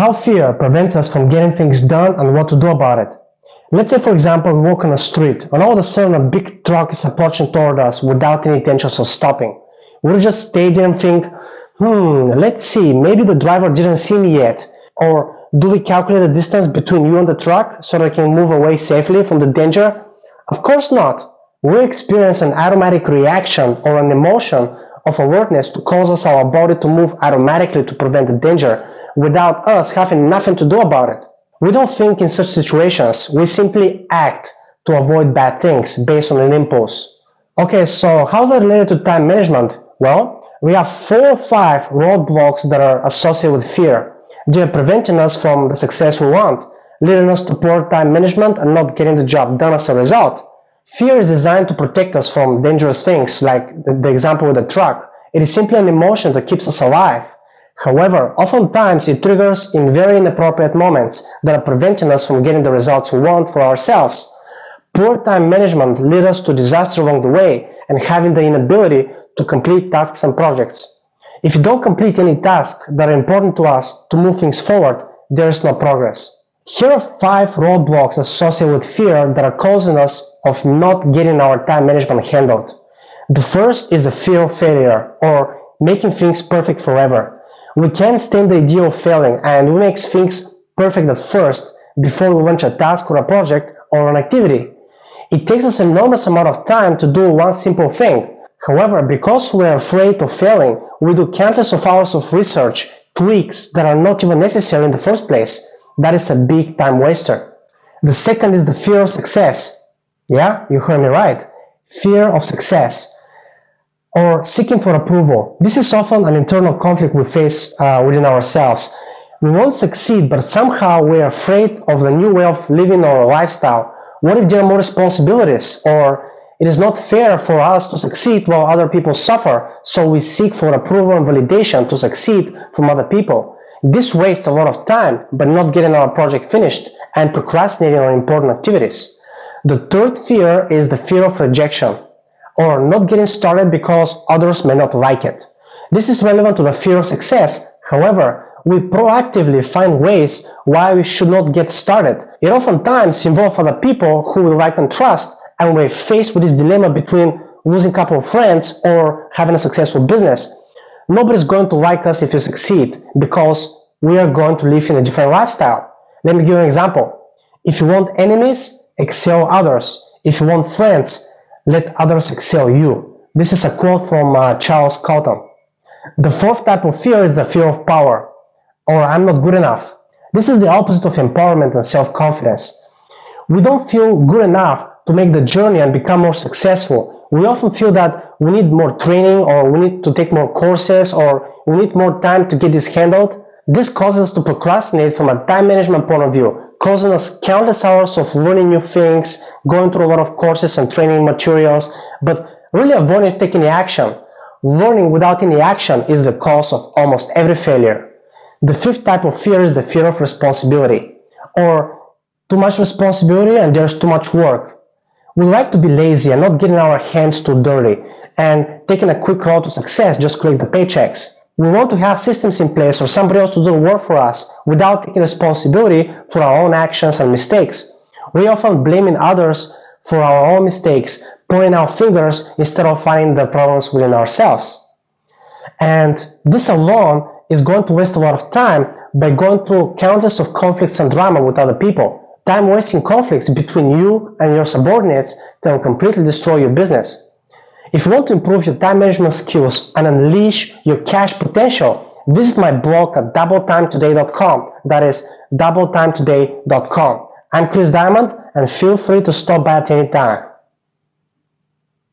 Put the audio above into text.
How fear prevents us from getting things done and what to do about it. Let's say, for example, we walk on a street and all of a sudden a big truck is approaching toward us without any intentions of stopping. We'll just stay there and think, let's see, maybe the driver didn't see me yet. Or do we calculate the distance between you and the truck so that I can move away safely from the danger? Of course not. We experience an automatic reaction or an emotion of alertness to cause our body to move automatically to prevent the danger without us having nothing to do about it. We don't think in such situations, we simply act to avoid bad things based on an impulse. Okay, so how's that related to time management? Well, we have 4 or 5 roadblocks that are associated with fear. They are preventing us from the success we want, leading us to poor time management and not getting the job done as a result. Fear is designed to protect us from dangerous things, like the example with the truck. It is simply an emotion that keeps us alive. However, oftentimes it triggers in very inappropriate moments that are preventing us from getting the results we want for ourselves. Poor time management leads us to disaster along the way and having the inability to complete tasks and projects. If you don't complete any tasks that are important to us to move things forward, there is no progress. Here are 5 roadblocks associated with fear that are causing us of not getting our time management handled. The first is the fear of failure, or making things perfect forever. We can't stand the idea of failing, and we make things perfect at first before we launch a task or a project or an activity. It takes us an enormous amount of time to do one simple thing. However, because we are afraid of failing, we do countless of hours of research, tweaks that are not even necessary in the first place. That is a big time waster. The second is the fear of success. Yeah, you heard me right. Fear of success, or seeking for approval. This is often an internal conflict we face within ourselves. We want to succeed, but somehow we are afraid of the new way of living our lifestyle. What if there are more responsibilities? Or it is not fair for us to succeed while other people suffer, so we seek for approval and validation to succeed from other people. This wastes a lot of time by not getting our project finished and procrastinating on important activities. The third fear is the fear of rejection, or not getting started because others may not like it. This is relevant to the fear of success. However, we proactively find ways why we should not get started. It oftentimes involves other people who we like and trust, and we're faced with this dilemma between losing a couple of friends or having a successful business. Nobody's going to like us if you succeed because we are going to live in a different lifestyle. Let me give you an example. If you want enemies, excel others. If you want friends, let others excel you. This is a quote from Charles Cotton. The fourth type of fear is the fear of power, or I'm not good enough. This is the opposite of empowerment and self-confidence. We don't feel good enough to make the journey and become more successful. We often feel that we need more training, or we need to take more courses, or we need more time to get this handled. This causes us to procrastinate from a time management point of view, causing us countless hours of learning new things, going through a lot of courses and training materials, but really avoiding taking any action. Learning without any action is the cause of almost every failure. The fifth type of fear is the fear of responsibility, or too much responsibility and there's too much work. We like to be lazy and not getting our hands too dirty and taking a quick road to success, just collect the paychecks. We want to have systems in place or somebody else to do the work for us without taking responsibility for our own actions and mistakes. We often blaming others for our own mistakes, pointing our fingers instead of finding the problems within ourselves. And this alone is going to waste a lot of time by going through countless of conflicts and drama with other people. Time-wasting conflicts between you and your subordinates can completely destroy your business. If you want to improve your time management skills and unleash your cash potential, visit my blog at doubletimetodaycom. That is doubletimetodaycom. I'm Chris Diamond, and feel free to stop by at any time.